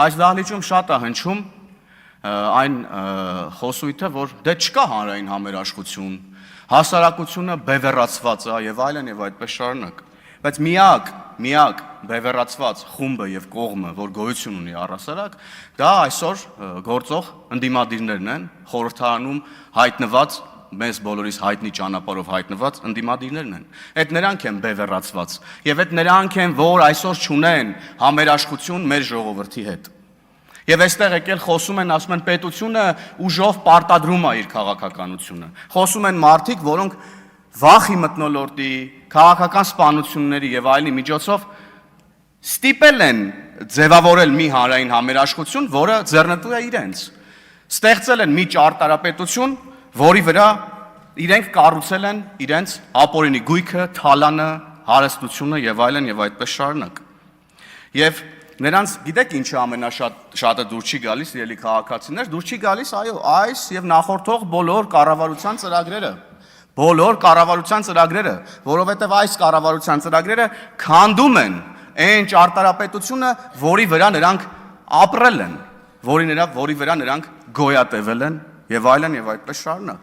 այս դահլիճում շատ է հնչում այն խոսույթը, որ դե չկա հանրային համերաշխություն, հասարակությունը բևեռացված է եւ այլն եւ այդպես շարունակ։ Բայց միակ բևեռացված խումբը եւ կողմը, որ գոյություն ունի առհասարակ, դա այսօր գործող ընդդիմադիրներն են, խորհրդարանում հայտնված, մեզ բոլորիս հայտնի ճանապարհով հայտնված ընդդիմադիրներն են։ Այդ նրանք են բևեռացված եւ այդ նրանք են, որ այսօր չունեն համերաշխություն մեր ժողովրդի հետ։ Եվ այստեղ եկել խոսում են, ասում են պետությունը ուժով պարտադրում է իր քաղաքականությունը։ Խոսում են մարդիկ, որոնք վախի մթնոլորտի, քաղաքական սպանությունների եւ այլնի միջոցով ստիպել են ձևավորել մի հանրային համերաշխություն, որը ձեռնտու է իրենց։ Ստեղծել են մի ճարտարապետություն, որի վրա իրենք կառուցել են իրենց ապօրինի գույքը, թալանը, հարստությունը եւ այլն եւ այդպես շարունակ։ Եվ նրանց գիտեք ինչը ամենաշատը դուր չի գալիս, իրելի քաղաքացիներ, դուր չի գալիս, այո, այս եւ նախորդող բոլոր կառավարության ծրագրերը, որովհետեւ այս կառավարության ծրագրերը քանդում են այն ճարտարապետությունը, որի վրա նրանք ապրել են, որի վրա նրանք գոյատևել են եւ այլն եւ այդպես շարունակ։